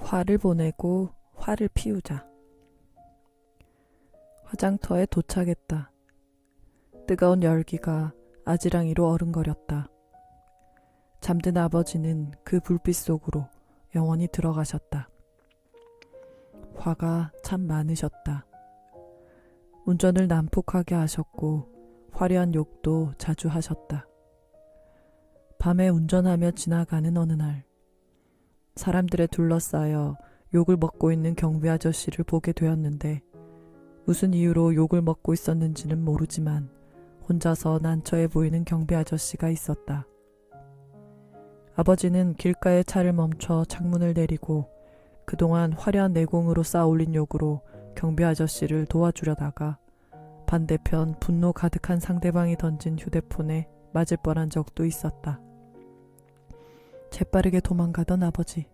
화를 보내고 화를 피우자. 화장터에 도착했다. 뜨거운 열기가 아지랑이로 어른거렸다. 잠든 아버지는 그 불빛 속으로 영원히 들어가셨다. 화가 참 많으셨다. 운전을 난폭하게 하셨고 화려한 욕도 자주 하셨다. 밤에 운전하며 지나가는 어느 날 사람들에 둘러싸여 욕을 먹고 있는 경비 아저씨를 보게 되었는데 무슨 이유로 욕을 먹고 있었는지는 모르지만 혼자서 난처해 보이는 경비 아저씨가 있었다. 아버지는 길가에 차를 멈춰 창문을 내리고 그동안 화려한 내공으로 쌓아올린 욕으로 경비 아저씨를 도와주려다가 반대편 분노 가득한 상대방이 던진 휴대폰에 맞을 뻔한 적도 있었다. 재빠르게 도망가던 아버지.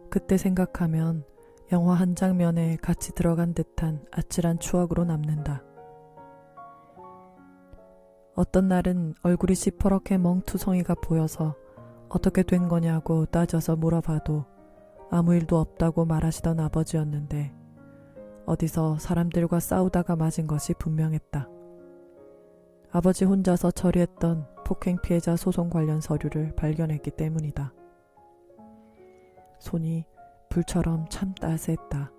그때 생각하면 영화 한 장면에 같이 들어간 듯한 아찔한 추억으로 남는다. 어떤 날은 얼굴이 시퍼렇게 멍투성이가 보여서 어떻게 된 거냐고 따져서 물어봐도 아무 일도 없다고 말하시던 아버지였는데 어디서 사람들과 싸우다가 맞은 것이 분명했다. 아버지 혼자서 처리했던 폭행 피해자 소송 관련 서류를 발견했기 때문이다. 손이 불처럼 참 따스했다.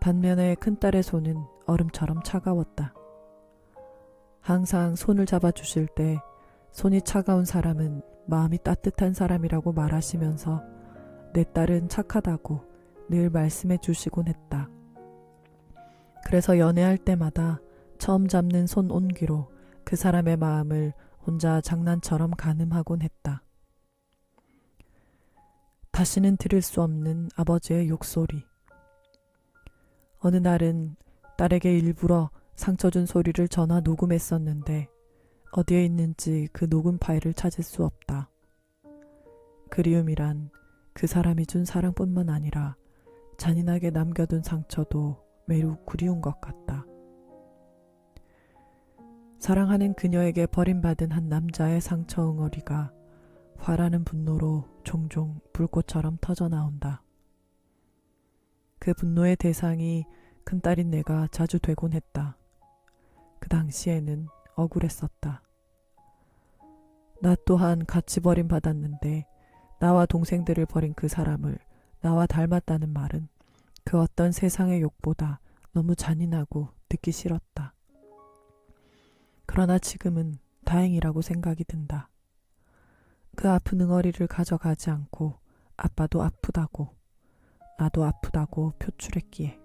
반면에 큰딸의 손은 얼음처럼 차가웠다. 항상 손을 잡아주실 때 손이 차가운 사람은 마음이 따뜻한 사람이라고 말하시면서 내 딸은 착하다고 늘 말씀해 주시곤 했다. 그래서 연애할 때마다 처음 잡는 손 온기로 그 사람의 마음을 혼자 장난처럼 가늠하곤 했다. 다시는 들을 수 없는 아버지의 욕소리. 어느 날은 딸에게 일부러 상처 준 소리를 전화 녹음했었는데 어디에 있는지 그 녹음 파일을 찾을 수 없다. 그리움이란 그 사람이 준 사랑뿐만 아니라 잔인하게 남겨둔 상처도 매우 그리운 것 같다. 사랑하는 그녀에게 버림받은 한 남자의 상처 응어리가 화라는 분노로 종종 불꽃처럼 터져나온다. 그 분노의 대상이 큰딸인 내가 자주 되곤 했다. 그 당시에는 억울했었다. 나 또한 같이 버림받았는데 나와 동생들을 버린 그 사람을 나와 닮았다는 말은 그 어떤 세상의 욕보다 너무 잔인하고 듣기 싫었다. 그러나 지금은 다행이라고 생각이 든다. 그 아픈 응어리를 가져가지 않고 아빠도 아프다고 나도 아프다고 표출했기에.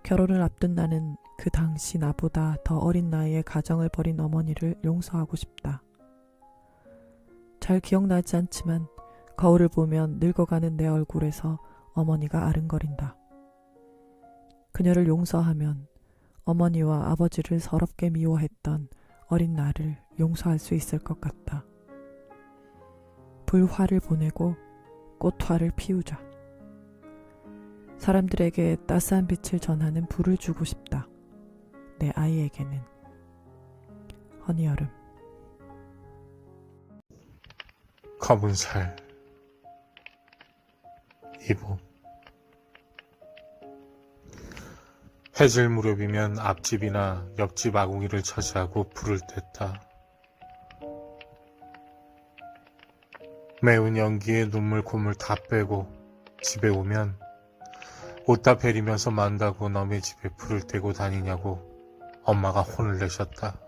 결혼을 앞둔 나는 그 당시 나보다 더 어린 나이에 가정을 버린 어머니를 용서하고 싶다. 잘 기억나지 않지만 거울을 보면 늙어가는 내 얼굴에서 어머니가 아른거린다. 그녀를 용서하면 어머니와 아버지를 서럽게 미워했던 어린 나를 용서할 수 있을 것 같다. 불화를 보내고 꽃화를 피우자. 사람들에게 따스한 빛을 전하는 불을 주고 싶다. 내 아이에게는. 허니여름. 검은 살 이봄. 해질 무렵이면 앞집이나 옆집 아궁이를 차지하고 불을 뗐다. 매운 연기에 눈물 콧물 다 빼고 집에 오면 옷다 베리면서 만다고 너네 집에 불을 떼고 다니냐고 엄마가 혼을 내셨다.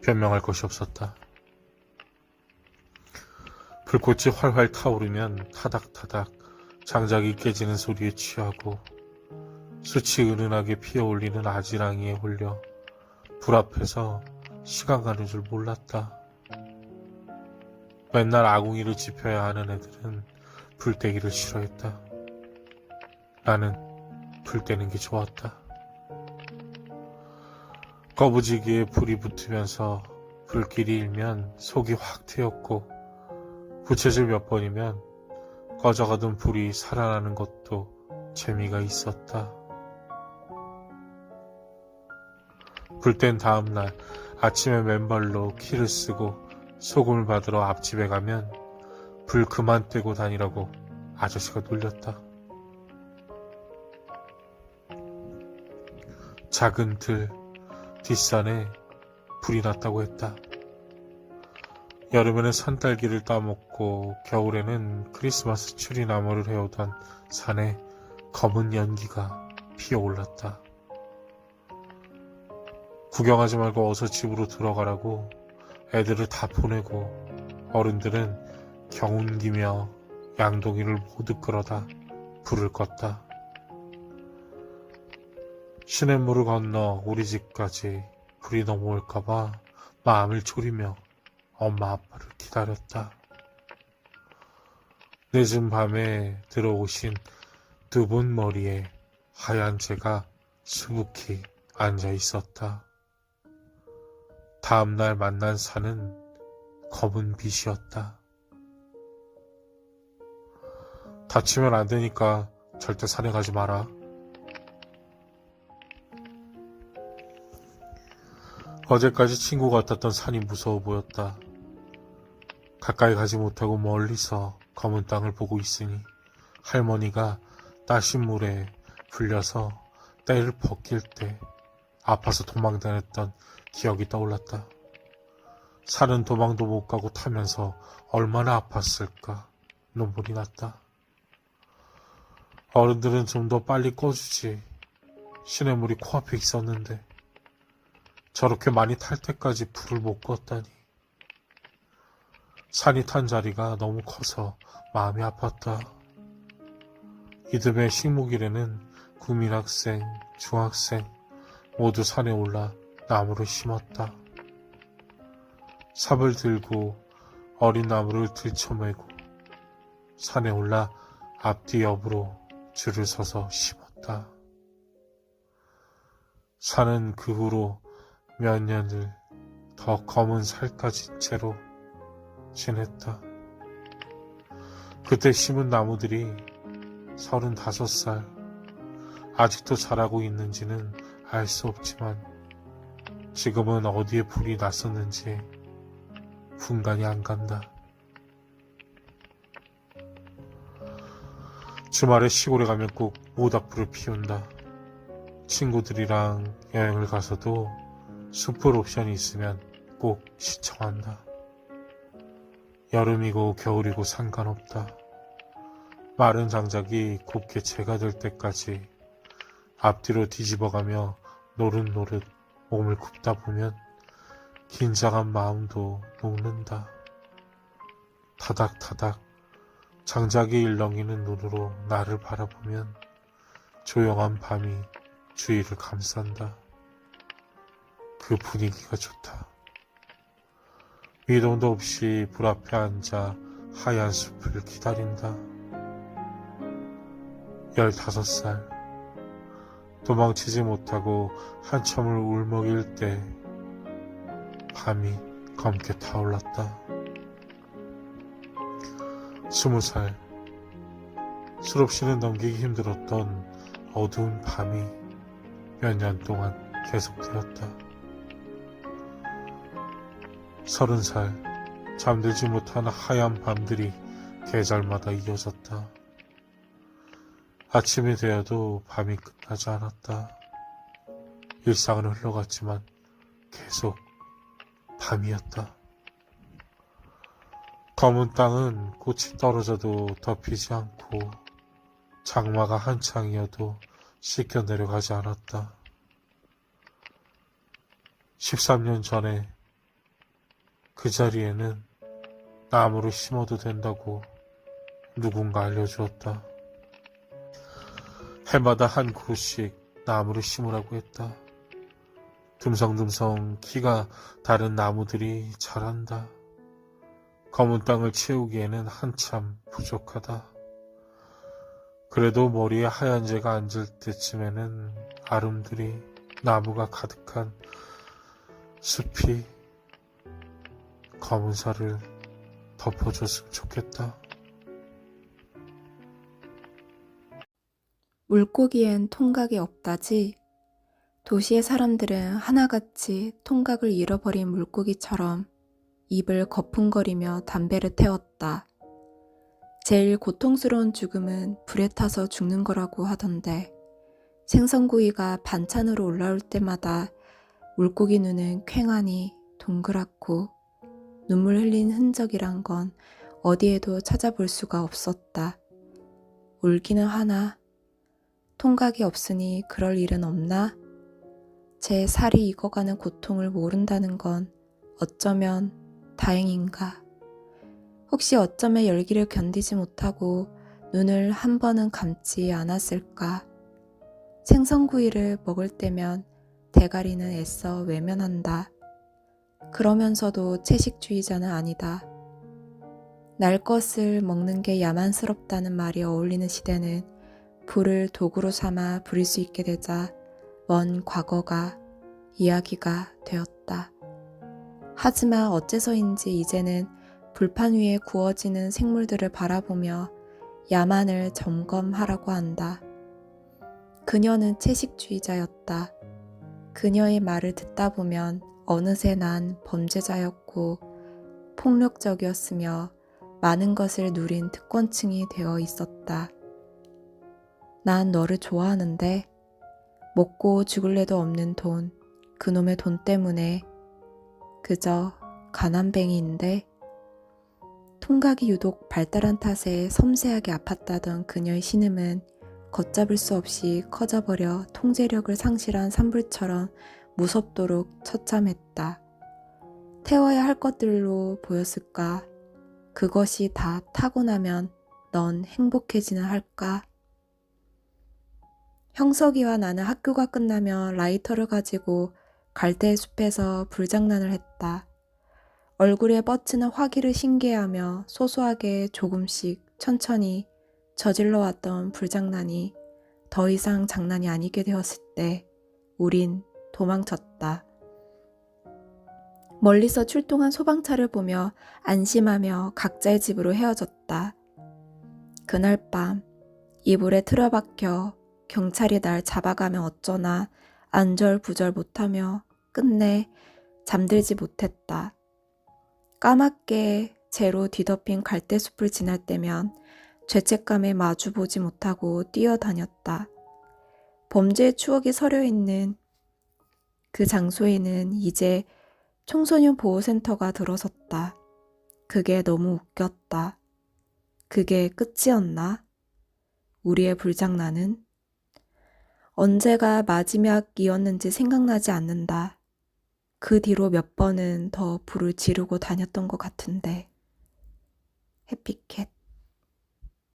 변명할 것이 없었다. 불꽃이 활활 타오르면 타닥타닥 장작이 깨지는 소리에 취하고 수치 은은하게 피어올리는 아지랑이에 홀려 불 앞에서 시간 가는 줄 몰랐다. 맨날 아궁이를 지펴야 하는 애들은 불 떼기를 싫어했다. 나는 불 떼는 게 좋았다. 거부지기에 불이 붙으면서 불길이 일면 속이 확 트였고 부채질 몇 번이면 꺼져가던 불이 살아나는 것도 재미가 있었다. 불 뗀 다음날 아침에 맨발로 키를 쓰고 소금을 받으러 앞집에 가면 불 그만 떼고 다니라고 아저씨가 놀렸다. 작은 들 뒷산에 불이 났다고 했다. 여름에는 산딸기를 따먹고 겨울에는 크리스마스 추리 나무를 해오던 산에 검은 연기가 피어올랐다. 구경하지 말고 어서 집으로 들어가라고 애들을 다 보내고 어른들은 경운기며 양동이를 모두 끌어다 불을 껐다. 시냇물을 건너 우리 집까지 불이 넘어올까봐 마음을 졸이며 엄마 아빠를 기다렸다. 늦은 밤에 들어오신 두 분 머리에 하얀 재가 수북히 앉아 있었다. 다음날 만난 산은 검은 빛이었다. 다치면 안 되니까 절대 산에 가지 마라. 어제까지 친구 같았던 산이 무서워 보였다. 가까이 가지 못하고 멀리서 검은 땅을 보고 있으니 할머니가 따신 물에 불려서 때를 벗길 때 아파서 도망다녔던 기억이 떠올랐다. 산은 도망도 못 가고 타면서 얼마나 아팠을까 눈물이 났다. 어른들은 좀 더 빨리 꺼주지. 시냇물이 코앞에 있었는데 저렇게 많이 탈 때까지 불을 못 껐다니. 산이 탄 자리가 너무 커서 마음이 아팠다. 이듬해 식목일에는 국민학생, 중학생 모두 산에 올라 나무를 심었다. 삽을 들고 어린 나무를 들쳐매고 산에 올라 앞뒤 옆으로 줄을 서서 심었다. 산은 그 후로 몇 년을 더 검은 살까지 채로 지냈다. 그때 심은 나무들이 35살, 아직도 자라고 있는지는 알 수 없지만 지금은 어디에 불이 났었는지 분간이 안 간다. 주말에 시골에 가면 꼭 모닥불을 피운다. 친구들이랑 여행을 가서도 숲불 옵션이 있으면 꼭 시청한다. 여름이고 겨울이고 상관없다. 마른 장작이 곱게 재가 될 때까지 앞뒤로 뒤집어가며 노릇노릇 몸을 굽다 보면 긴장한 마음도 녹는다. 타닥타닥 장작이 일렁이는 눈으로 나를 바라보면 조용한 밤이 주위를 감싼다. 그 분위기가 좋다. 미동도 없이 불 앞에 앉아 하얀 숲을 기다린다. 15살 도망치지 못하고 한참을 울먹일 때 밤이 검게 타올랐다. 20살 술 없이는 넘기기 힘들었던 어두운 밤이 몇 년 동안 계속되었다. 30살 잠들지 못한 하얀 밤들이 계절마다 이어졌다. 아침이 되어도 밤이 끝나지 않았다. 일상은 흘러갔지만 계속 밤이었다. 검은 땅은 꽃이 떨어져도 덮이지 않고 장마가 한창이어도 씻겨 내려가지 않았다. 13년 전에 그 자리에는 나무를 심어도 된다고 누군가 알려주었다. 해마다 한 그루씩 나무를 심으라고 했다. 듬성듬성 키가 다른 나무들이 자란다. 검은 땅을 채우기에는 한참 부족하다. 그래도 머리에 하얀 재가 앉을 때쯤에는 아름드리 나무가 가득한 숲이 검은 살을 덮어줬으면 좋겠다. 물고기엔 통각이 없다지. 도시의 사람들은 하나같이 통각을 잃어버린 물고기처럼 입을 거품거리며 담배를 태웠다. 제일 고통스러운 죽음은 불에 타서 죽는 거라고 하던데 생선구이가 반찬으로 올라올 때마다 물고기 눈은 퀭하니 동그랗고 눈물 흘린 흔적이란 건 어디에도 찾아볼 수가 없었다. 울기는 하나? 통각이 없으니 그럴 일은 없나? 제 살이 익어가는 고통을 모른다는 건 어쩌면 다행인가? 혹시 어쩌면 열기를 견디지 못하고 눈을 한 번은 감지 않았을까? 생선구이를 먹을 때면 대가리는 애써 외면한다. 그러면서도 채식주의자는 아니다. 날 것을 먹는 게 야만스럽다는 말이 어울리는 시대는 불을 도구로 삼아 부릴 수 있게 되자 먼 과거가 이야기가 되었다. 하지만 어째서인지 이제는 불판 위에 구워지는 생물들을 바라보며 야만을 점검하라고 한다. 그녀는 채식주의자였다. 그녀의 말을 듣다 보면 어느새 난 범죄자였고 폭력적이었으며 많은 것을 누린 특권층이 되어 있었다. 난 너를 좋아하는데 먹고 죽을래도 없는 돈, 그놈의 돈 때문에 그저 가난뱅이인데 통각이 유독 발달한 탓에 섬세하게 아팠다던 그녀의 신음은 걷잡을 수 없이 커져버려 통제력을 상실한 산불처럼 무섭도록 처참했다. 태워야 할 것들로 보였을까? 그것이 다 타고 나면 넌 행복해지는 할까? 형석이와 나는 학교가 끝나면 라이터를 가지고 갈대 숲에서 불장난을 했다. 얼굴에 뻗치는 화기를 신기해하며 소소하게 조금씩 천천히 저질러 왔던 불장난이 더 이상 장난이 아니게 되었을 때 우린 도망쳤다. 멀리서 출동한 소방차를 보며 안심하며 각자의 집으로 헤어졌다. 그날 밤 이불에 틀어박혀 경찰이 날 잡아가면 어쩌나 안절부절 못하며 끝내 잠들지 못했다. 까맣게 재로 뒤덮인 갈대숲을 지날 때면 죄책감에 마주보지 못하고 뛰어다녔다. 범죄의 추억이 서려있는 그 장소에는 이제 청소년 보호센터가 들어섰다. 그게 너무 웃겼다. 그게 끝이었나? 우리의 불장난은? 언제가 마지막이었는지 생각나지 않는다. 그 뒤로 몇 번은 더 불을 지르고 다녔던 것 같은데. 해피캣